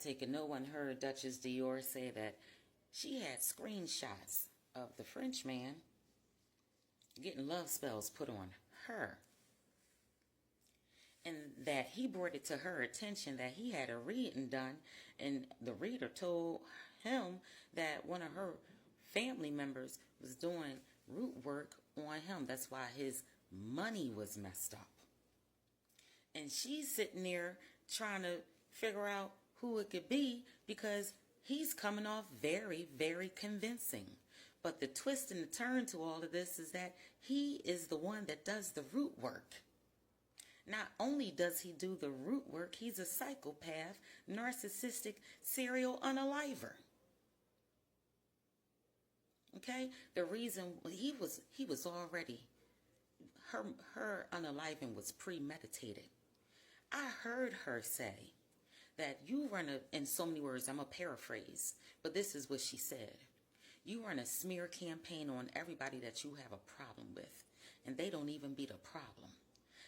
take it no one heard Duchess Dior say that she had screenshots of the French man getting love spells put on her. And that he brought it to her attention that he had a reading done, and the reader told him that one of her family members was doing root work on him. That's why his money was messed up. And she's sitting there trying to figure out who it could be because he's coming off very, very convincing. But the twist and the turn to all of this is that he is the one that does the root work. Not only does he do the root work, he's a psychopath, narcissistic, serial unaliver. Okay? The reason he was already, her unaliving was premeditated. I heard her say that you run in so many words, I'm going to paraphrase, but this is what she said. You run a smear campaign on everybody that you have a problem with, and they don't even be the problem.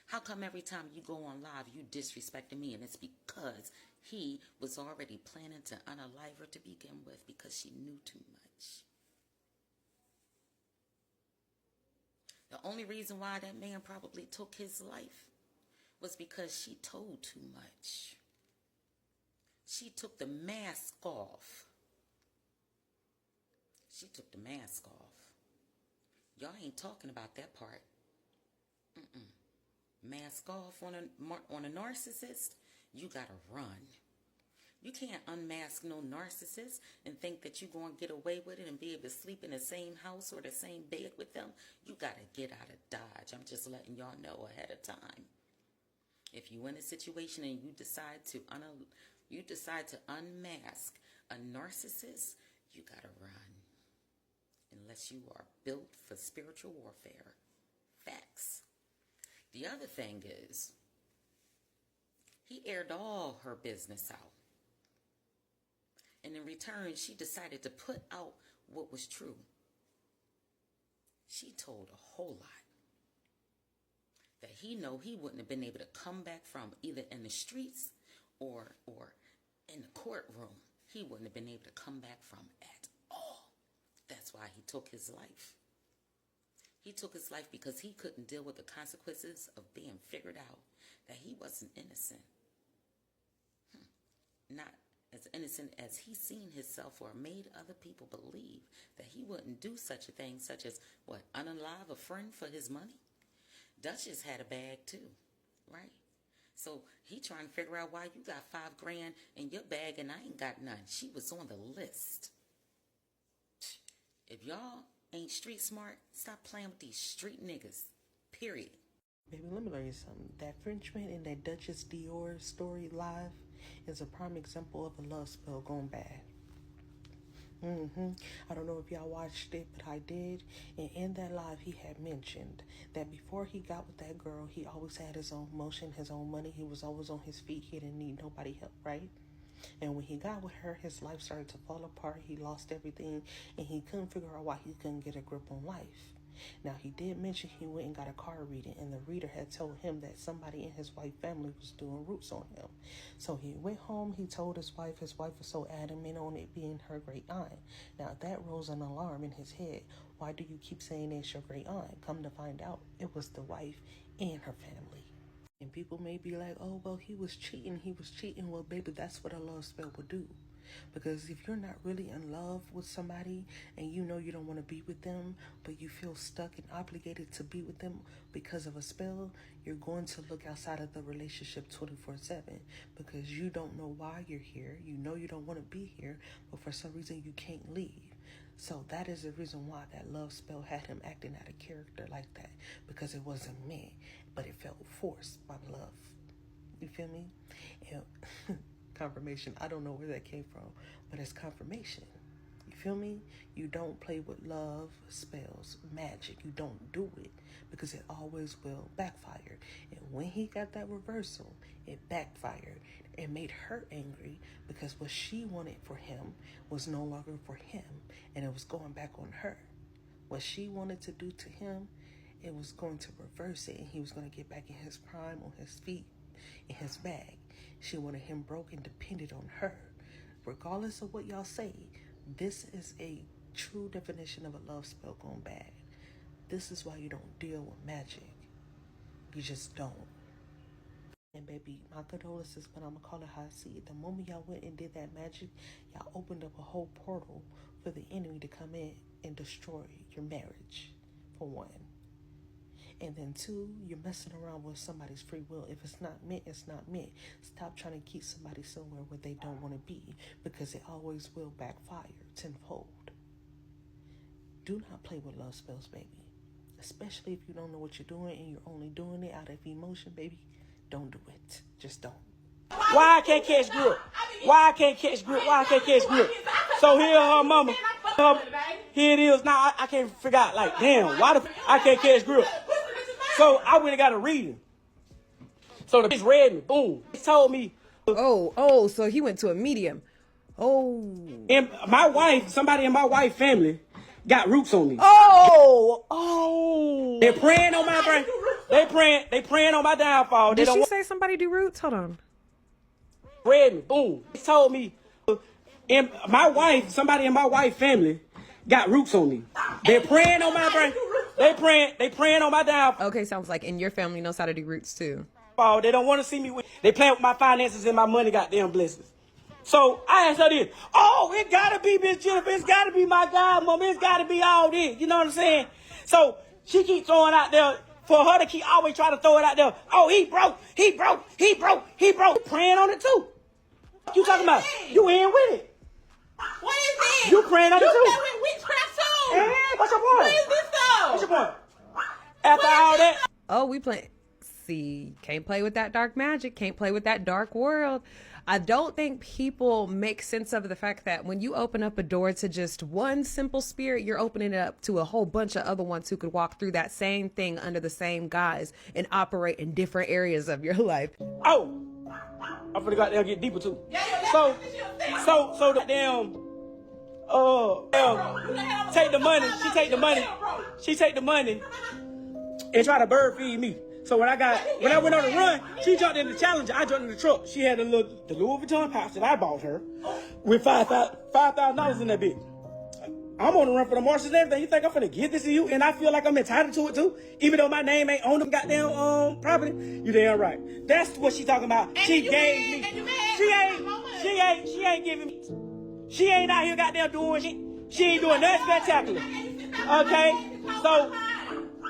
How come every time you go on live, you disrespecting me? And it's because he was already planning to unalive her to begin with because she knew too much. The only reason why that man probably took his life was because she told too much. She took the mask off. She took the mask off. Y'all ain't talking about that part. Mask off on a narcissist, you gotta run. You can't unmask no narcissist and think that you're going to get away with it and be able to sleep in the same house or the same bed with them. You gotta get out of Dodge. I'm just letting y'all know ahead of time. If you're in a situation and you decide to unmask a narcissist, you gotta run. Unless you are built for spiritual warfare. Facts. The other thing is, he aired all her business out. And in return, she decided to put out what was true. She told a whole lot that he wouldn't have been able to come back from, either in the streets or in the courtroom. He wouldn't have been able to come back from at all. That's why he took his life. He took his life because he couldn't deal with the consequences of being figured out that he wasn't innocent. Not as innocent as he seen himself or made other people believe that he wouldn't do such a thing, such as, unalive a friend for his money? Duchess had a bag too, right? So he trying to figure out why you got $5,000 in your bag and I ain't got none. She was on the list. If y'all ain't street smart, stop playing with these street niggas. Period. Baby, let me learn you something. That Frenchman in that Duchess Dior story live is a prime example of a love spell gone bad. I don't know if y'all watched it, but I did. And in that live, he had mentioned that before he got with that girl, he always had his own motion, his own money. He was always on his feet. He didn't need nobody help, right? And when he got with her, his life started to fall apart. He lost everything, and he couldn't figure out why he couldn't get a grip on life. Now, he did mention he went and got a card reading, and the reader had told him that somebody in his wife's family was doing roots on him. So he went home, he told his wife was so adamant on it being her great aunt. Now, that rose an alarm in his head. Why do you keep saying it's your great aunt? Come to find out, it was the wife and her family. And people may be like, oh, well, he was cheating. Well, baby, that's what a love spell would do. Because if you're not really in love with somebody and you know you don't want to be with them, but you feel stuck and obligated to be with them because of a spell, you're going to look outside of the relationship 24/7 because you don't know why you're here. You know you don't want to be here, but for some reason you can't leave. So that is the reason why that love spell had him acting out of character like that, because it wasn't me, but it felt forced by love. You feel me? And confirmation. I don't know where that came from, but it's confirmation. You feel me? You don't play with love spells, magic. You don't do it because it always will backfire. And when he got that reversal, it backfired. It made her angry because what she wanted for him was no longer for him, and it was going back on her. What she wanted to do to him, it was going to reverse it, and he was going to get back in his prime, on his feet, in his bag. She wanted him broke and dependent on her. regardless of what y'all say, this is a true definition of a love spell gone bad. This is why you don't deal with magic. You just don't. And baby, my condolences, but I'm gonna call it how I see it. The moment y'all went and did that magic, y'all opened up a whole portal for the enemy to come in and destroy your marriage, for one. And then two, you're messing around with somebody's free will. If it's not meant, it's not meant. Stop trying to keep somebody somewhere where they don't want to be, because it always will backfire tenfold. Do not play with love spells, baby. Especially if you don't know what you're doing and you're only doing it out of emotion, baby. Don't do it. Just don't. Why I can't catch grip? Why I can't catch grip? Why I can't catch grip? So here her mama. Here it is. Now I can't figure out, like, damn, why the I can't catch grip? So I went and got a reading. So the bitch read me. Boom. He told me. Oh, so he went to a medium. Oh. And my wife, somebody in my wife's family, got roots on me. Oh. They're praying on my brain. They praying on my downfall. Did she say somebody do roots? Hold on. Read me. Boom. He told me. And my wife, somebody in my wife's family, got roots on me. They're praying on my brain. They praying on my downfall. Okay, sounds like in your family knows how to do roots too. They don't want to see me with. They playing with my finances and my money, goddamn blessings. So I asked her this. Oh, it gotta be Miss Jennifer. It's gotta be my godmama. It's gotta be all this. You know what I'm saying? So she keeps throwing out there. For her to keep always trying to throw it out there. Oh, he broke. Praying on it too. What you talking about? You in with it. What is it? You praying on it too. You play with witchcraft too. Hey, what's your point? What is this though? What's your point? After all that. Oh, we play. See, can't play with that dark magic. Can't play with that dark world. I don't think people make sense of the fact that when you open up a door to just one simple spirit, you're opening it up to a whole bunch of other ones who could walk through that same thing under the same guise and operate in different areas of your life. Oh, I forgot they'll get deeper too. So the damn, take the money. She take the money and try to bird feed me. So when I went on the run, she jumped in the Challenger. I jumped in the truck. She had the Louis Vuitton pouch that I bought her with $5,000 in that bitch. I'm on the run for the marshals and everything. You think I'm finna give this to you? And I feel like I'm entitled to it too, even though my name ain't on them goddamn property. You damn right. That's what she talking about. She gave me. She ain't giving me. She ain't out here goddamn doing shit. She ain't doing nothing spectacular. Okay, so.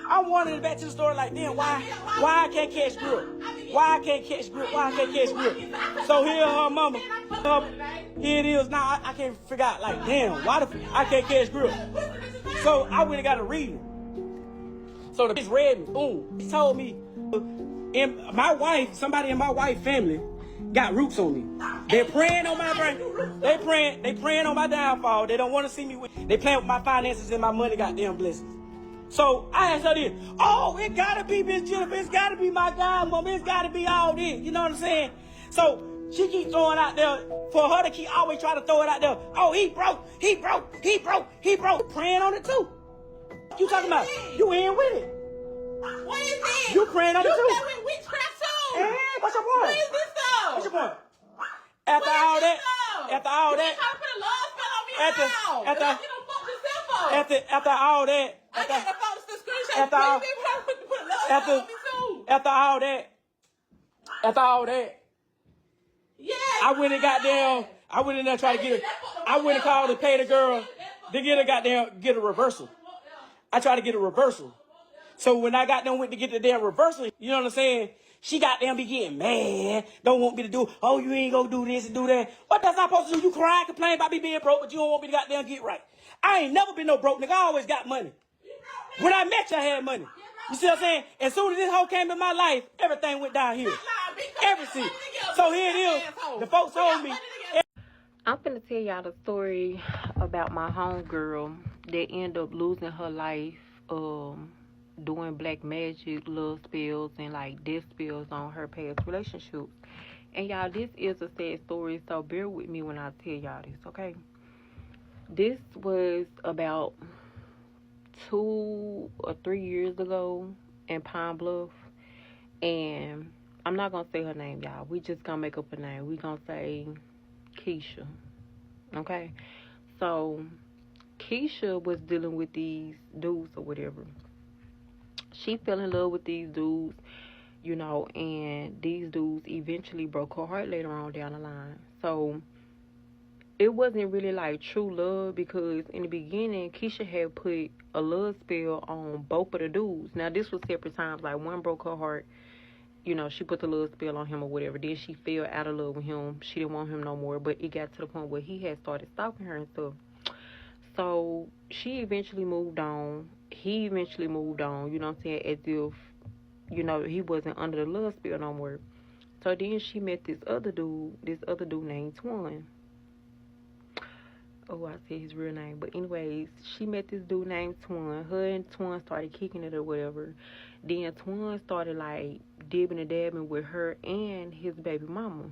I'm wondering back to the story like, damn, why I can't catch grip? Why I can't catch grip? So here her mama. Here it is. Now I can't figure out, like, damn, why I can't catch grip? So I went and got a reading. So the bitch read me. Boom. He told me. And my wife, somebody in my wife's family, got roots on me. They're praying on my brain. They praying on my downfall. They don't want to see me with. They playing with my finances and my money, goddamn blessings. So I asked her this. Oh, it gotta be Miss Jennifer. It's gotta be my godmama. It's gotta be all this. You know what I'm saying? So she keeps throwing out there. For her to keep always trying to throw it out there. Oh, he broke. Praying on it too. What you talking about? You in with it. What is it? You praying on it too. You play with witchcraft too. Hey, what's your point? What is this though? What's your point? After all that. You ain't trying to put a love spell on me now. You don't get no fuck yourself up. After all that. I got the photos, the screenshot. After all that, yeah, I went in there trying to get it. I went and called and paid the girl to get a reversal. I tried to get a reversal. So when I got them went to get the damn reversal, you know what I'm saying? She got them be getting mad. Don't want me to do, oh, you ain't gonna do this and do that. What that's not supposed to do? You cry and complain about me being broke, but you don't want me to goddamn get right. I ain't never been no broke nigga. I always got money. When I met you, I had money. You see what I'm saying? As soon as this hoe came in my life, everything went down here. Everything. So here it is. The folks told me. I'm finna tell y'all the story about my homegirl that ended up losing her life doing black magic, love spells, and like death spells on her past relationships. And y'all, this is a sad story, so bear with me when I tell y'all this, okay? This was about 2 or 3 years ago in Pine Bluff, and I'm not gonna say her name, y'all. We just gonna make up a name. We gonna say Keisha. Okay? So, Keisha was dealing with these dudes or whatever. She fell in love with these dudes, and these dudes eventually broke her heart later on down the line. So, it wasn't really like true love because in the beginning, Keisha had put a love spell on both of the dudes. Now, this was separate times. Like, one broke her heart. She put the love spell on him or whatever. Then she fell out of love with him. She didn't want him no more. But it got to the point where he had started stalking her and stuff. So she eventually moved on. He eventually moved on, as if, he wasn't under the love spell no more. So then she met this other dude named Twan. Oh, I said his real name. But anyways, she met this dude named Twan. Her and Twan started kicking it or whatever. Then Twan started like dibbing and dabbing with her and his baby mama.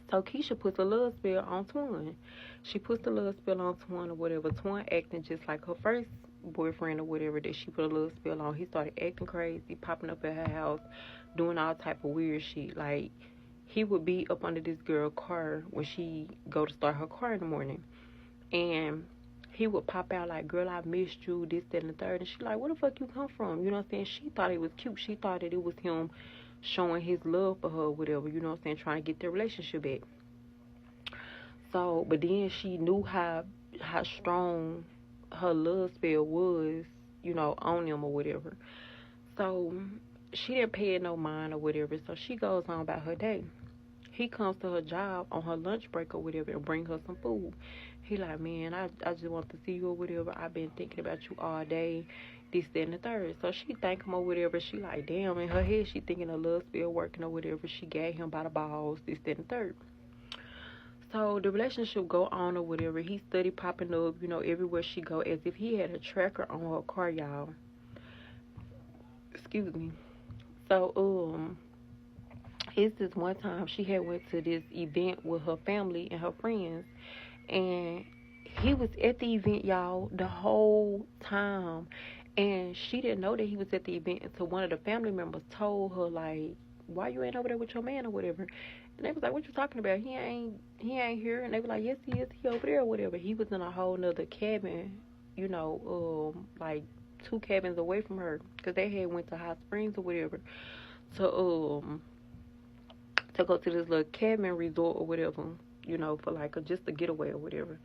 So Keisha puts a love spell on Twan. She puts the love spell on Twan or whatever. Twan acting just like her first boyfriend or whatever that she put a love spell on. He started acting crazy, popping up at her house, doing all type of weird shit. Like, he would be up under this girl's car when she go to start her car in the morning. And he would pop out like, girl, I missed you, this, that, and the third. And she like, where the fuck you come from? You know what I'm saying? She thought it was cute. She thought that it was him showing his love for her, whatever, you know what I'm saying, trying to get their relationship back. So, but then she knew how strong her love spell was, on him or whatever. So, she didn't pay it no mind or whatever, so she goes on about her day. He comes to her job on her lunch break or whatever and bring her some food. He like, man, I just want to see you or whatever. I've been thinking about you all day, this, that, and the third. So she thank him or whatever. She like, damn, in her head she thinking her love spell working or whatever. She gave him by the balls, this, that, and the third. So the relationship go on or whatever. He steady popping up, everywhere she go as if he had a tracker on her car, y'all. Excuse me. So, it's this one time she had went to this event with her family and her friends, and he was at the event, y'all, the whole time, and she didn't know that he was at the event until one of the family members told her, like, why you ain't over there with your man or whatever. And they was like, what you talking about? He ain't here. And they were like, yes he is, he over there or whatever. He was in a whole nother cabin, like 2 cabins away from her, because they had went to Hot Springs or whatever to go to this little cabin resort or whatever, for like just a getaway or whatever.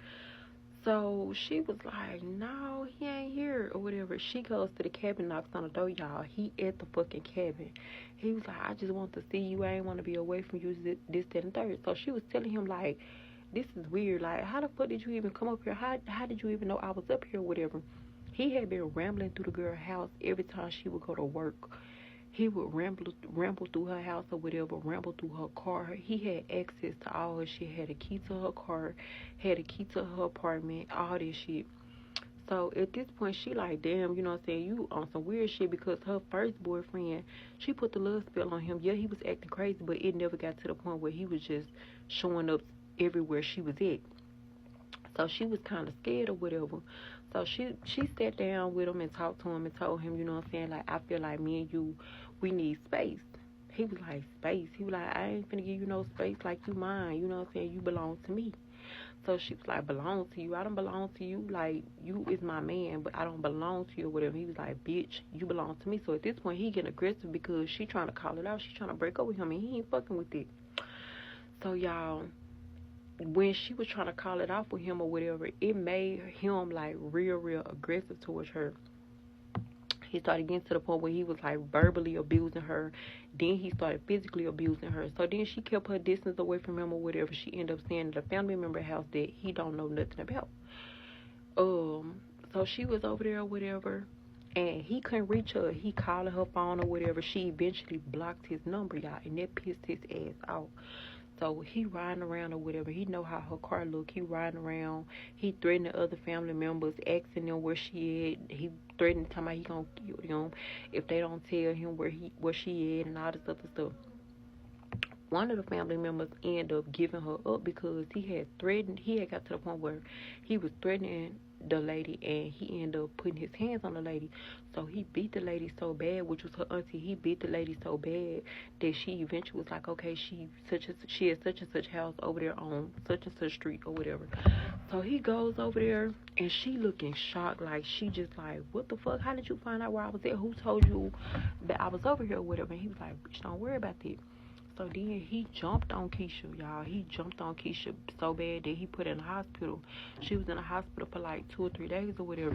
So she was like, no, he ain't here or whatever. She goes to the cabin, knocks on the door, y'all. He at the fucking cabin. He was like, I just want to see you. I ain't want to be away from you, this, that, and third. So she was telling him, like, this is weird. Like, how the fuck did you even come up here? How did you even know I was up here or whatever? He had been rambling through the girl's house every time she would go to work. He would ramble through her house or whatever, ramble through her car. He had access to all her shit, had a key to her car, had a key to her apartment, all this shit. So at this point, she like, damn, you know what I'm saying, you on some weird shit, because her first boyfriend, she put the love spell on him. Yeah, he was acting crazy, but it never got to the point where he was just showing up everywhere she was at. So she was kind of scared or whatever. So she sat down with him and talked to him and told him, you know what I'm saying, like, I feel like me and you, we need space. He was like, space? He was like, I ain't finna give you no space, like, you mine, you know what I'm saying, you belong to me. So she was like, belong to you? I don't belong to you. Like, you is my man, but I don't belong to you or whatever. He was like, bitch, you belong to me. So at this point, he getting aggressive because she trying to call it out. She trying to break up with him, and he ain't fucking with it. So, y'all, when she was trying to call it off with him or whatever, it made him, like, real aggressive towards her. He started getting to the point where he was, like, verbally abusing her. Then he started physically abusing her. So then she kept her distance away from him or whatever. She ended up staying at a family member house that he don't know nothing about. So she was over there or whatever, and he couldn't reach her. He called her phone or whatever. She eventually blocked his number, y'all, and that pissed his ass off. So he riding around or whatever. He know how her car look. He riding around. He threatening the other family members, asking them where she at. He threatening, talking about he gonna kill them if they don't tell him where she at and all this other stuff. One of the family members ended up giving her up because he had got to the point where he was threatening the lady, and he ended up putting his hands on the lady. So he beat the lady so bad, which was her auntie. He beat the lady so bad that she eventually was like, okay, she has such and such house over there on such and such street or whatever. So he goes over there, and she looking shocked, like she just like, what the fuck? How did you find out where I was at? Who told you that I was over here or whatever? And he was like, bitch, don't worry about that. So then he jumped on Keisha, y'all. He jumped on Keisha so bad that he put her in the hospital. She was in the hospital for like 2 or 3 days or whatever.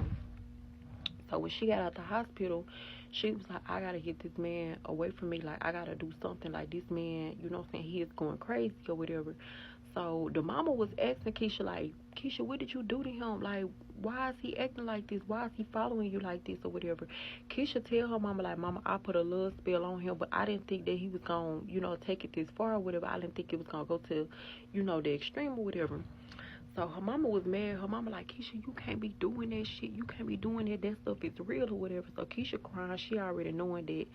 So when she got out the hospital, she was like, I gotta get this man away from me. Like, I gotta do something. Like, this man, you know what I'm saying, he is going crazy or whatever. So the mama was asking Keisha, like, Keisha, what did you do to him? Like, why is he acting like this? Why is he following you like this or whatever? Keisha tell her mama, like, mama, I put a love spell on him, but I didn't think that he was going to, you know, take it this far or whatever. I didn't think it was going to go to, you know, the extreme or whatever. So her mama was mad. Her mama like, Keisha, you can't be doing that shit. You can't be doing that. That stuff is real or whatever. So Keisha crying. She already knowing that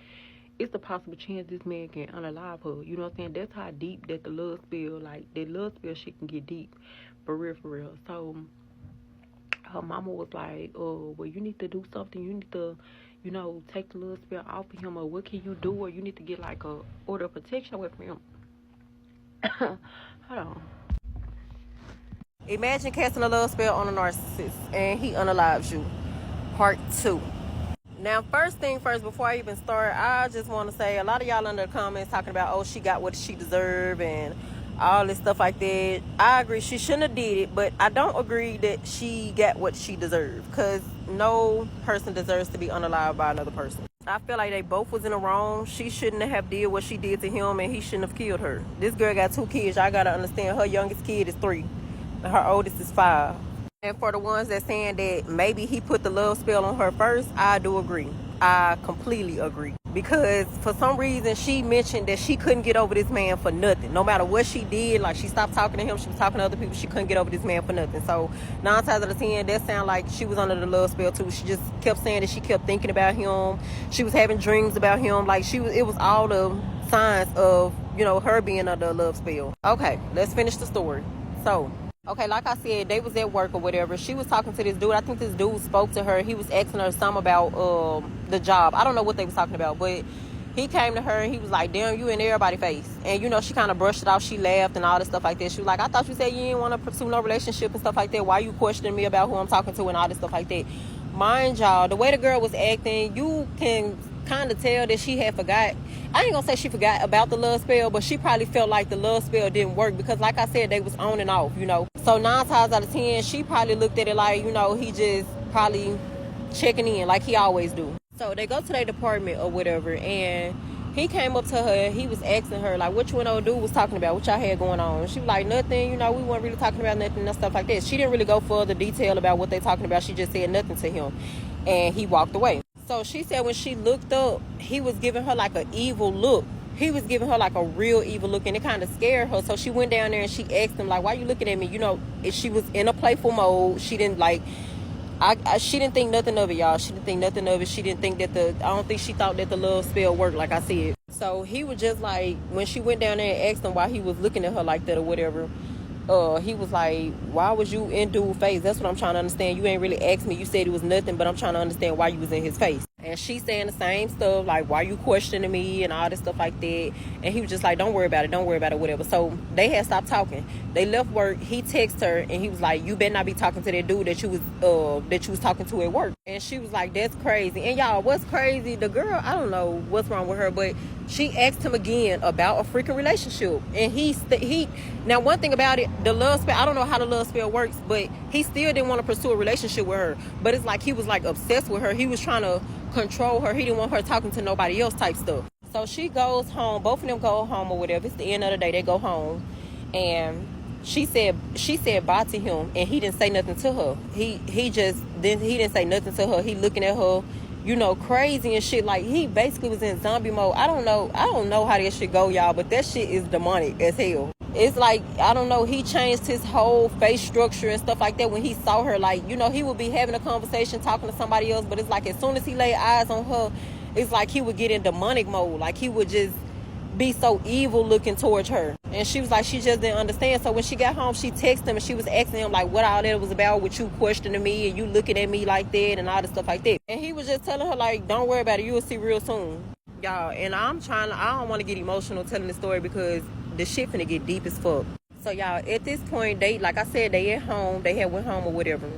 it's a possible chance this man can unalive her. You know what I'm saying? That's how deep that the love spell, like, that love spell shit can get deep. For real, for real. So her mama was like, oh, well, you need to do something. You need to, you know, take the love spell off of him, or what can you do? Or you need to get, like, a order of protection away from him. Hold on. Imagine casting a love spell on a narcissist and he unalives you. Part 2. Now, first thing first, before I even start, I just want to say, a lot of y'all under the comments talking about, oh, she got what she deserved and all this stuff like that. I agree, she shouldn't have did it, but I don't agree that she got what she deserved, because no person deserves to be unalived by another person. I feel like they both was in the wrong. She shouldn't have did what she did to him, and he shouldn't have killed her. This girl got 2 kids. I gotta understand, her youngest kid is 3. Her oldest is 5. And for the ones that saying that maybe he put the love spell on her first, I do agree. I completely agree. Because for some reason, she mentioned that she couldn't get over this man for nothing. No matter what she did, like, she stopped talking to him, she was talking to other people, she couldn't get over this man for nothing. So 9 times out of 10, that sound like she was under the love spell too. She just kept saying that she kept thinking about him. She was having dreams about him. Like, it was all the signs of, you know, her being under a love spell. Okay, let's finish the story. So, okay, like I said, they was at work or whatever. She was talking to this dude. I think this dude spoke to her. He was asking her something about the job. I don't know what they was talking about, but he came to her and he was like, damn, you in everybody's face. And, you know, she kind of brushed it off. She laughed and all this stuff like that. She was like, I thought you said you didn't want to pursue no relationship and stuff like that. Why you questioning me about who I'm talking to and all this stuff like that? Mind y'all, the way the girl was acting, you can kind of tell that she had forgot. I ain't gonna say she forgot about the love spell, but she probably felt like the love spell didn't work, because like I said, they was on and off, you know. So 9 times out of 10, she probably looked at it like, you know, he just probably checking in like he always do. So they go to their department or whatever, and he came up to her, he was asking her, like, what you and old dude was talking about, what y'all had going on. She was like, nothing, you know, we weren't really talking about nothing and stuff like that. She didn't really go further detail about what they talking about. She just said nothing to him, and he walked away. So she said when she looked up, he was giving her like an evil look. He was giving her like a real evil look, and it kind of scared her. So she went down there and she asked him, like, why you looking at me? You know, she was in a playful mode. She didn't like, she didn't think nothing of it, y'all. She didn't think nothing of it. She didn't think that I don't think she thought that the love spell worked, like I said. So he was just like, when she went down there and asked him why he was looking at her like that or whatever, he was like, why was you in dude face? That's what I'm trying to understand. You ain't really asked me. You said it was nothing, but I'm trying to understand why you was in his face. And she saying the same stuff, like, why you questioning me and all this stuff like that. And he was just like, don't worry about it, whatever. So they had stopped talking. They left work. He texted her and he was like, you better not be talking to that dude that you was talking to at work. And she was like, that's crazy. And y'all, what's crazy? The girl, I don't know what's wrong with her, but she asked him again about a freaking relationship. And he now, one thing about it, the love spell, I don't know how the love spell works, but he still didn't want to pursue a relationship with her. But it's like he was like obsessed with her. He was trying to control her. He didn't want her talking to nobody else type stuff. So she goes home. Both of them go home or whatever. It's the end of the day. They go home. And she said bye to him, and he didn't say nothing to her. He didn't say nothing to her. He looking at her, you know, crazy and shit. Like, he basically was in zombie mode. I don't know how that shit go, y'all, but that shit is demonic as hell. It's like, I don't know, he changed his whole face structure and stuff like that when he saw her. Like, you know, he would be having a conversation, talking to somebody else, but it's like as soon as he laid eyes on her, it's like he would get in demonic mode. Like, he would just be so evil looking towards her. And she was like, she just didn't understand. So when she got home, she texted him and she was asking him like what all that was about, with you questioning me and you looking at me like that and all this stuff like that. And he was just telling her like, don't worry about it, you will see real soon. Y'all, and I don't want to get emotional telling the story because the shit finna get deep as fuck. So y'all, at this point, they, like I said, they at home, they had went home or whatever.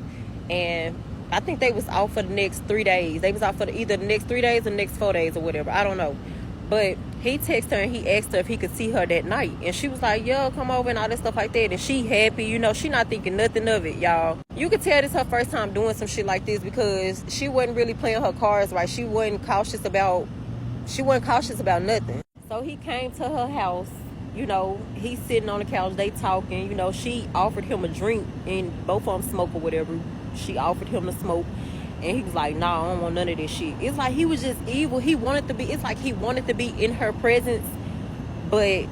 And I think they was out for the next 3 days. They was out for either the next 3 days or the next 4 days or whatever. I don't know. But he texted her and he asked her if he could see her that night. And she was like, yo, come over and all that stuff like that. And she happy, you know, she not thinking nothing of it, y'all. You could tell this her first time doing some shit like this because she wasn't really playing her cards right. She wasn't cautious about nothing. So he came to her house, you know, he's sitting on the couch, they talking, you know, she offered him a drink and both of them smoke or whatever. She offered him to smoke. And he was like, nah, I don't want none of this shit. It's like he was just evil. He wanted to be, it's like he wanted to be in her presence, but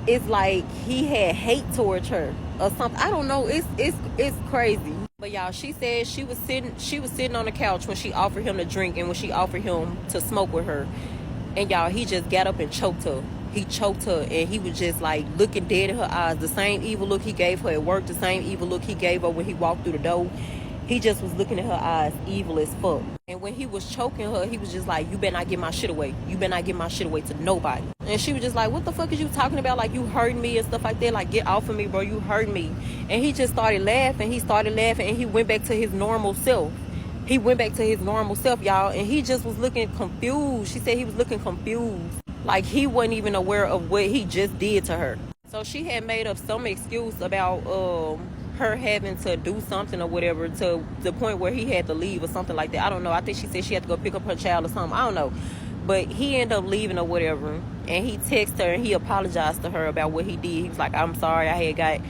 it's like he had hate towards her or something. I don't know. It's crazy. But y'all, she said she was sitting on the couch when she offered him to drink and when she offered him to smoke with her. And y'all, he just got up and choked her. He choked her and he was just like looking dead in her eyes. The same evil look he gave her at work, the same evil look he gave her when he walked through the door. He just was looking at her eyes evil as fuck. And when he was choking her, he was just like, you better not give my shit away. You better not give my shit away to nobody. And she was just like, what the fuck is you talking about? Like, you hurting me and stuff like that. Like, get off of me, bro. You hurt me. And he just started laughing. He started laughing and he went back to his normal self. He went back to his normal self, y'all. And he just was looking confused. She said he was looking confused. Like, he wasn't even aware of what he just did to her. So she had made up some excuse about, her having to do something or whatever to the point where he had to leave or something like that. I don't know. I think she said she had to go pick up her child or something. I don't know. But he ended up leaving or whatever. And he texted her and he apologized to her about what he did. He was like, I'm sorry. I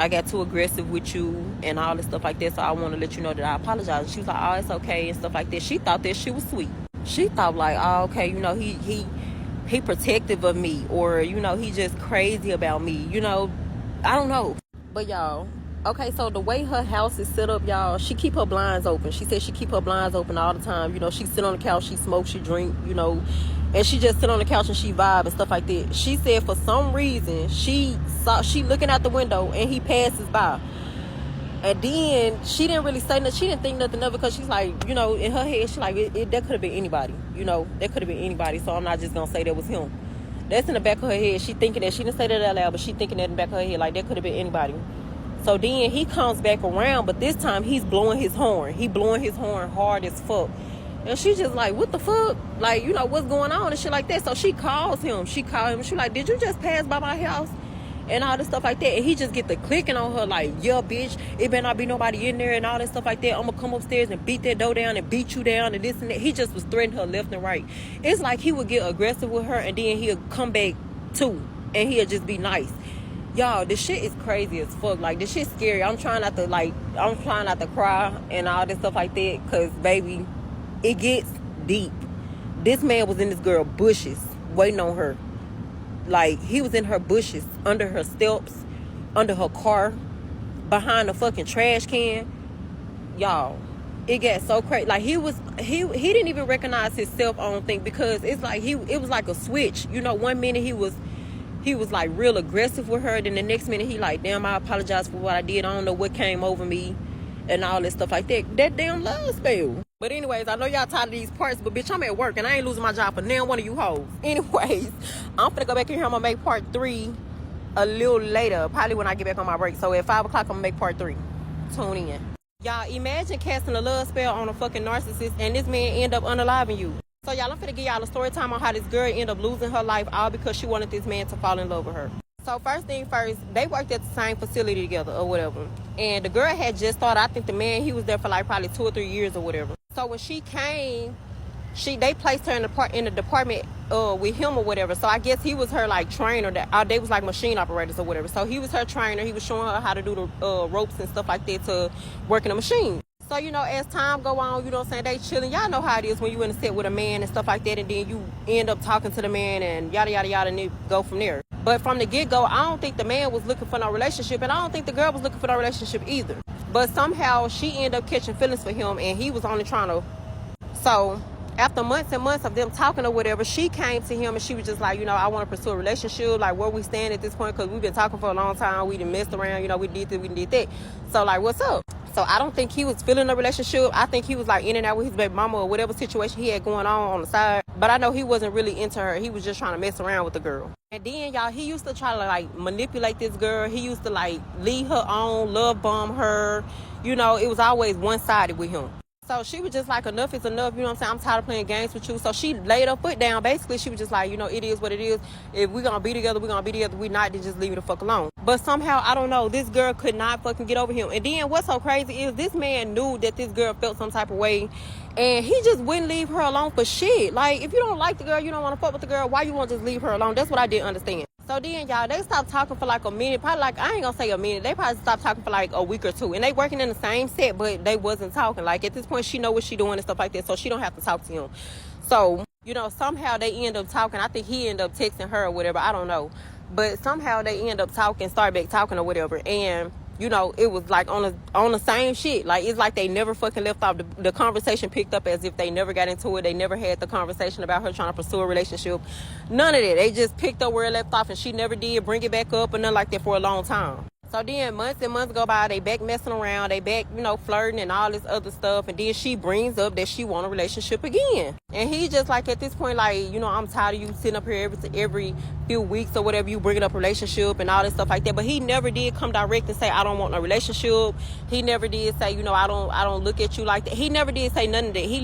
got too aggressive with you and all this stuff like that. So I want to let you know that I apologize. And she was like, oh, it's okay and stuff like that. She thought that shit was sweet. She thought like, oh, okay, you know, he protective of me, or, you know, he just crazy about me. You know, I don't know. But y'all, okay, so the way her house is set up, y'all, she keep her blinds open. She said she keep her blinds open all the time. You know, she sit on the couch, she smoke, she drink, you know, and she just sit on the couch and she vibe and stuff like that. She said for some reason, she looking out the window and he passes by. And then she didn't really say nothing. She didn't think nothing of it because she's like, you know, in her head, she like, that could have been anybody. You know, that could have been anybody. So I'm not just going to say that was him. That's in the back of her head. She thinking that. She didn't say that out loud, but she thinking that in the back of her head. Like, that could have been anybody. So then he comes back around, but this time he's blowing his horn. He blowing his horn hard as fuck. And she just like, what the fuck? Like, you know, what's going on and shit like that. So she calls him. She like, did you just pass by my house? And all this stuff like that. And he just get the clicking on her like, yeah, bitch, it better not be nobody in there and all this stuff like that. I'm gonna come upstairs and beat that door down and beat you down and this and that. He just was threatening her left and right. It's like he would get aggressive with her and then he'll come back too. And he'll just be nice. Y'all, this shit is crazy as fuck. Like, this shit's scary. I'm trying not to cry and all this stuff like that. Cause baby, it gets deep. This man was in this girl bushes waiting on her. Like, he was in her bushes, under her steps, under her car, behind a fucking trash can. Y'all, it got so crazy. Like, he didn't even recognize himself, I don't think, because it's like it was like a switch. You know, one minute he was like real aggressive with her, then the next minute he like, damn, I apologize for what I did. I don't know what came over me and all this stuff like that. That damn love spell. But anyways, I know y'all tired of these parts, but bitch, I'm at work and I ain't losing my job for now one of you hoes. Anyways, I'm finna go back in here. I'm gonna make part 3 a little later, probably when I get back on my break. So at 5 o'clock, I'm gonna make part 3. Tune in. Y'all, imagine casting a love spell on a fucking narcissist and this man end up unaliving you. So y'all, I'm finna give y'all a story time on how this girl ended up losing her life all because she wanted this man to fall in love with her. So first thing first, they worked at the same facility together or whatever. And the girl had just started. I think the man, he was there for like probably 2 or 3 years or whatever. So when she came, they placed her in the department with him or whatever. So I guess he was her like trainer. They was like machine operators or whatever. So he was her trainer. He was showing her how to do the ropes and stuff like that to work in a machine. So, you know, as time go on, you know what I'm saying, they chilling. Y'all know how it is when you in a set with a man and stuff like that, and then you end up talking to the man and yada, yada, yada, and it go from there. But from the get-go, I don't think the man was looking for no relationship, and I don't think the girl was looking for no relationship either. But somehow she ended up catching feelings for him, and he was only trying to... So after months and months of them talking or whatever, she came to him and she was just like, you know, I want to pursue a relationship. Like, where we stand at this point, because we've been talking for a long time. We done messed around, you know, we did this, we did that. So, like, what's up? So, I don't think he was feeling a relationship. I think he was, like, in and out with his baby mama or whatever situation he had going on the side. But I know he wasn't really into her. He was just trying to mess around with the girl. And then, y'all, he used to try to, like, manipulate this girl. He used to, like, lead her on, love bomb her. You know, it was always one-sided with him. So she was just like, enough is enough, you know what I'm saying? I'm tired of playing games with you. So she laid her foot down. Basically, she was just like, you know, it is what it is. If we're going to be together, we're going to be together. We're not, then just leave it the fuck alone. But somehow, I don't know, this girl could not fucking get over him. And then what's so crazy is this man knew that this girl felt some type of way. And he just wouldn't leave her alone for shit. Like, if you don't like the girl, you don't want to fuck with the girl, why you want to just leave her alone? That's what I didn't understand. So then, y'all, they stopped talking for like a minute. Probably like, I ain't gonna say a minute. They probably stopped talking for like a week or two. And they working in the same set, but they wasn't talking. Like, at this point, she know what she doing and stuff like that. So she don't have to talk to him. So, you know, somehow they end up talking. I think he ended up texting her or whatever. I don't know. But somehow they end up talking, start back talking or whatever. And, you know, it was like on the same shit. Like, it's like they never fucking left off. The conversation picked up as if they never got into it. They never had the conversation about her trying to pursue a relationship. None of that. They just picked up where it left off, and she never did bring it back up or nothing like that for a long time. So then months and months go by, they back messing around, they back, you know, flirting and all this other stuff. And then she brings up that she want a relationship again. And he just like, at this point, like, you know, I'm tired of you sitting up here every few weeks or whatever, you bringing up a relationship and all this stuff like that. But he never did come direct and say, I don't want no relationship. He never did say, you know, I don't look at you like that. He never did say none of that. He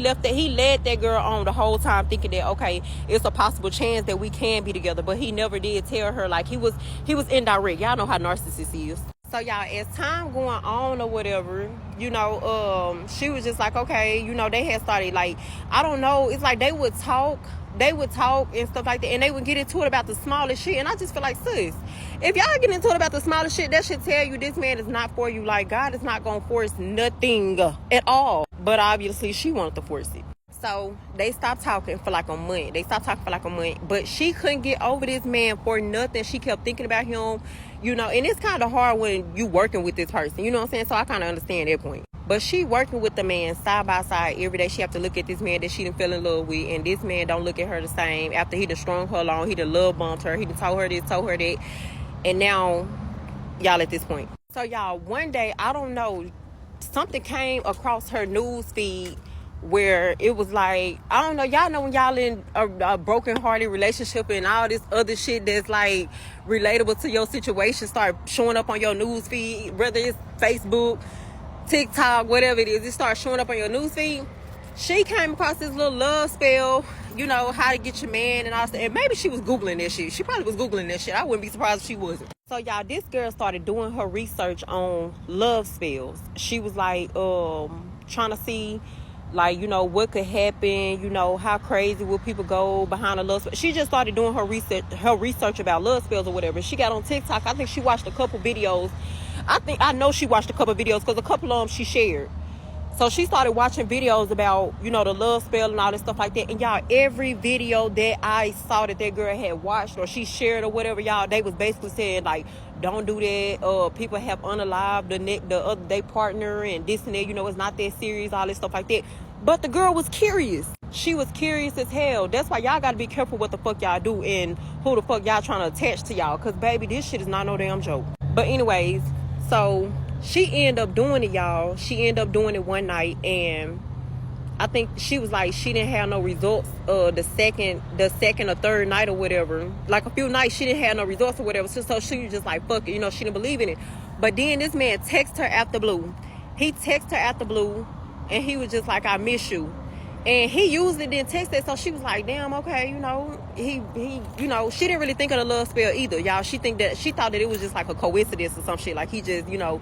led that girl on the whole time thinking that, okay, it's a possible chance that we can be together. But he never did tell her, like, he was indirect. Y'all know how narcissist is. So, y'all, as time going on or whatever, you know, she was just like, okay, you know, they had started, like, I don't know, it's like they would talk and stuff like that, and they would get into it about the smallest shit. And I just feel like, sis, if y'all get into it about the smallest shit, that should tell you this man is not for you. Like, God is not gonna force nothing at all. But obviously she wanted to force it. So they stopped talking for like a month. But she couldn't get over this man for nothing. She kept thinking about him, you know, and it's kind of hard when you working with this person, you know what I'm saying? So I kind of understand that point. But she working with the man side by side every day. She have to look at this man that she done fell in love with, and this man don't look at her the same. After he done strung her along, he done love bombed her, he done told her this, told her that, and now y'all at this point. So y'all, one day, I don't know, something came across her news feed where it was like, I don't know, y'all know when y'all in a broken-hearted relationship and all this other shit that's like relatable to your situation start showing up on your news feed, whether it's Facebook, TikTok, whatever it is, it starts showing up on your news feed. She came across this little love spell, you know, how to get your man and all that. And maybe she was Googling this shit. She probably was Googling this shit. I wouldn't be surprised if she wasn't. So, y'all, this girl started doing her research on love spells. She was like, trying to see, like, you know, what could happen, you know, how crazy will people go behind a love spell. She just started doing her research about love spells or whatever. She got on TikTok. I think she watched a couple videos. I know she watched a couple videos because a couple of them she shared. So she started watching videos about, you know, the love spell and all this stuff like that. And y'all, every video that I saw that girl had watched or she shared or whatever, y'all, they was basically saying, like, don't do that. People have unalived the other day partner and this and that. You know, it's not that serious, all this stuff like that. But the girl was curious. She was curious as hell. That's why y'all got to be careful what the fuck y'all do and who the fuck y'all trying to attach to y'all. Because, baby, this shit is not no damn joke. But anyways, so she ended up doing it, y'all. She ended up doing it one night, and I think she was like, she didn't have no results the second or third night or whatever. Like a few nights she didn't have no results or whatever. So she was just like, fuck it, you know, she didn't believe in it. But then this man texted her out the blue. He texted her out the blue, and he was just like, I miss you. And he usually didn't text that, so she was like, damn, okay, you know, he you know, she didn't really think of the love spell either, y'all. She thought that it was just like a coincidence or some shit. Like, he just, you know,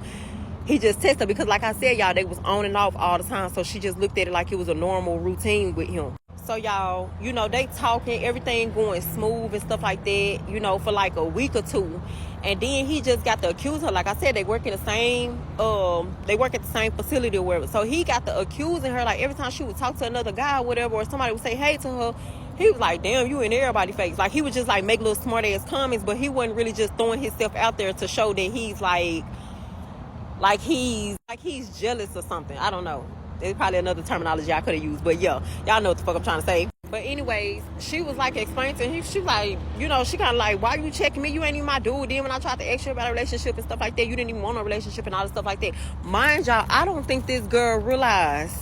he just texted her because, like I said, y'all, they was on and off all the time. So she just looked at it like it was a normal routine with him. So, y'all, you know, they talking, everything going smooth and stuff like that, you know, for like a week or two. And then he just got to accuse her. Like I said, they work at the same facility or whatever. So he got to accusing her, like every time she would talk to another guy or whatever, or somebody would say hey to her, he was like, damn, you in everybody's face. Like, he would just like make little smart ass comments, but he wasn't really just throwing himself out there to show that he's like he's jealous or something. I don't know. There's probably another terminology I could have used, but yeah, y'all know what the fuck I'm trying to say. But anyways, she was like explaining to him, she was like, you know, she kind of like, why you checking me? You ain't even my dude. Then when I tried to ask you about a relationship and stuff like that, you didn't even want a relationship and all this stuff like that. Mind y'all, I don't think this girl realized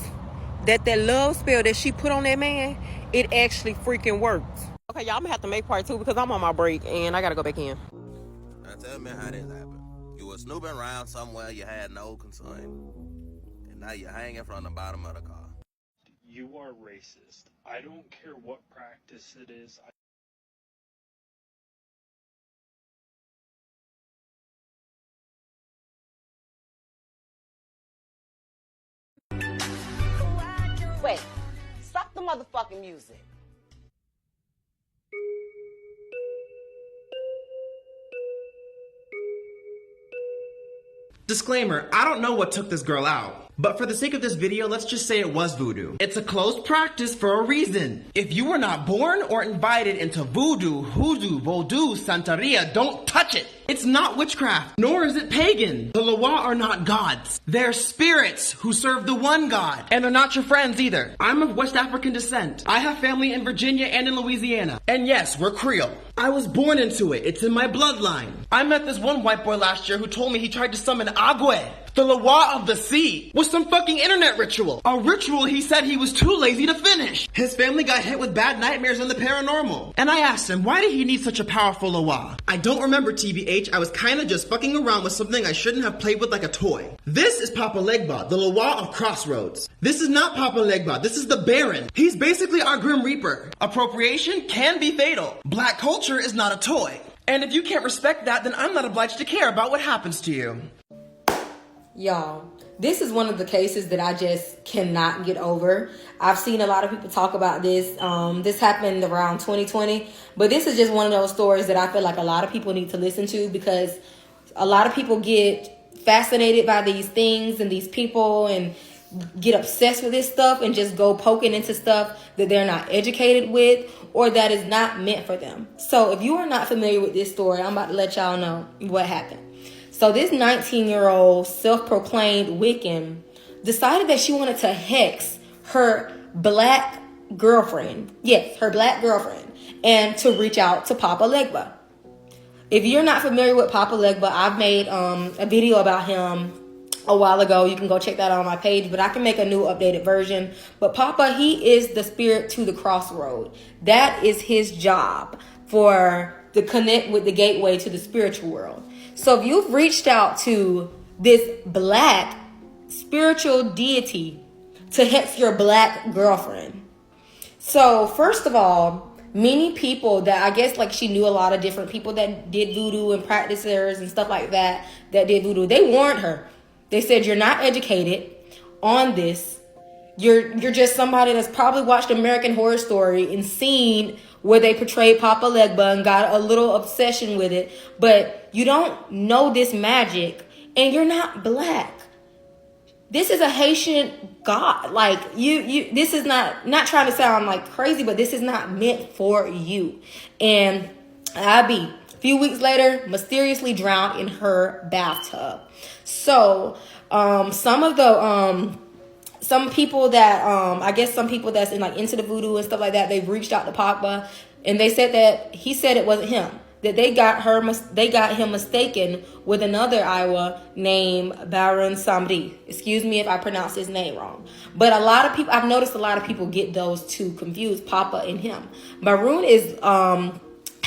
that love spell that she put on that man, it actually freaking worked. Okay, y'all, I'm gonna have to make part 2 because I'm on my break and I gotta go back in. Now tell me how this happened. You were snooping around somewhere you had no concern, and now you're hanging from the bottom of the car. You are racist. I don't care what practice it is. Wait, stop the motherfucking music. Disclaimer, I don't know what took this girl out. But for the sake of this video, let's just say it was voodoo. It's a closed practice for a reason. If you were not born or invited into voodoo, hoodoo, vodou, santeria, don't touch it. It's not witchcraft, nor is it pagan. The Loa are not gods. They're spirits who serve the one God. And they're not your friends either. I'm of West African descent. I have family in Virginia and in Louisiana. And yes, we're Creole. I was born into it. It's in my bloodline. I met this one white boy last year who told me he tried to summon Agwe, the Loa of the sea, with some fucking internet ritual. A ritual he said he was too lazy to finish. His family got hit with bad nightmares and the paranormal. And I asked him, why did he need such a powerful Loa? I don't remember, TBH. I was kinda just fucking around with something I shouldn't have played with like a toy. This is Papa Legba, the Loa of Crossroads. This is not Papa Legba. This is the Baron. He's basically our Grim Reaper. Appropriation can be fatal. Black culture is not a toy. And if you can't respect that, then I'm not obliged to care about what happens to you. Y'all, this is one of the cases that I just cannot get over. I've seen a lot of people talk about this. This happened around 2020, but this is just one of those stories that I feel like a lot of people need to listen to, because a lot of people get fascinated by these things and these people and get obsessed with this stuff and just go poking into stuff that they're not educated with or that is not meant for them. So if you are not familiar with this story, I'm about to let y'all know what happened. So this 19-year-old self-proclaimed Wiccan decided that she wanted to hex her black girlfriend. Yes, her black girlfriend. And to reach out to Papa Legba. If you're not familiar with Papa Legba, I've made a video about him a while ago. You can go check that out on my page, but I can make a new updated version. But Papa, he is the spirit to the crossroad. That is his job, to connect with the gateway to the spiritual world. So if you've reached out to this black spiritual deity to hex your black girlfriend. So first of all, many people that I guess like she knew a lot of different people that did voodoo and practitioners and stuff like that did voodoo. They warned her. They said, you're not educated on this. You're just somebody that's probably watched American Horror Story and seen where they portrayed Papa Legba and got a little obsession with it. But you don't know this magic and you're not black. This is a Haitian god. Like this is not trying to sound like crazy, but this is not meant for you. And Abby, a few weeks later, mysteriously drowned in her bathtub. So some people that I guess some people that's into the voodoo and stuff like that, they've reached out to Papa and they said that he said it wasn't him, that they got him mistaken with another Iowa named Baron Samdi. Excuse me if I pronounce his name wrong, but I've noticed a lot of people get those two confused, Papa and him. Baron is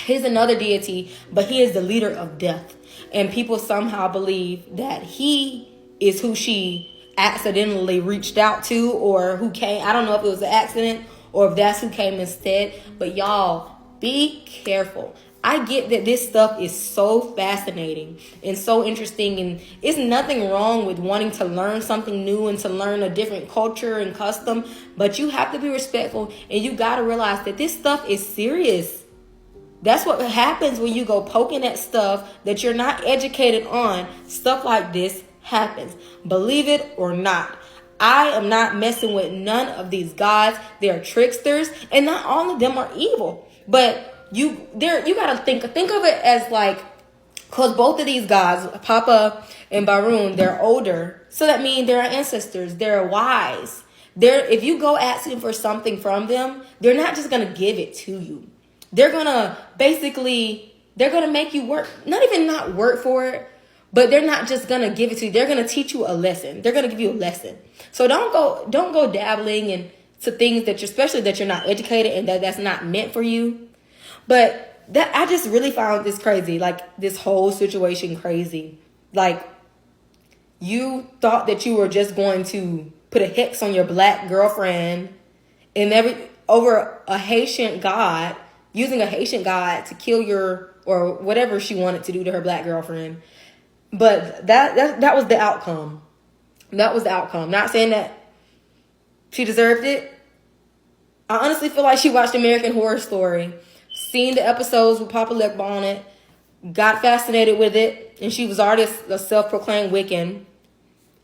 he's another deity, but he is the leader of death, and people somehow believe that he is who she accidentally reached out to, or who came. I don't know if it was an accident or if that's who came instead, but y'all be careful. I get that this stuff is so fascinating and so interesting, and it's nothing wrong with wanting to learn something new and to learn a different culture and custom, but you have to be respectful and you got to realize that this stuff is serious. That's what happens when you go poking at stuff that you're not educated on. Stuff like this happens. Believe it or not. I am not messing with none of these gods. They're tricksters, and not all of them are evil. But you gotta think of it as like Because both of these gods, Papa and Barun, they're older. So that means they're ancestors. They're wise. If you go asking for something from them, they're not just going to give it to you. They're going to make you work. Not work for it, but they're not just going to give it to you. They're going to teach you a lesson. They're going to give you a lesson. So don't go dabbling into things especially that you're not educated and that's not meant for you. But that I just really found this crazy, like this whole situation crazy. Like you thought that you were just going to put a hex on your black girlfriend and over a Haitian god, using a Haitian god to kill or whatever she wanted to do to her black girlfriend. But that was the outcome. That was the outcome. Not saying that she deserved it. I honestly feel like she watched American Horror Story, seen the episodes with Papa Leg Bonnet, got fascinated with it, and she was already a self-proclaimed Wiccan.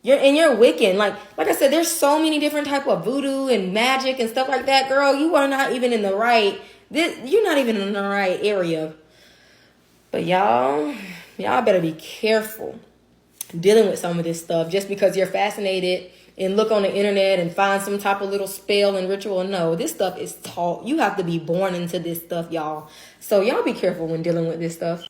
You're Wiccan. Like I said, there's so many different type of voodoo and magic and stuff like that. Girl, you are not even in the right. You're not even in the right area. But y'all better be careful dealing with some of this stuff just because you're fascinated and look on the internet and find some type of little spell and ritual. No, this stuff is taught. You have to be born into this stuff, y'all. So y'all be careful when dealing with this stuff.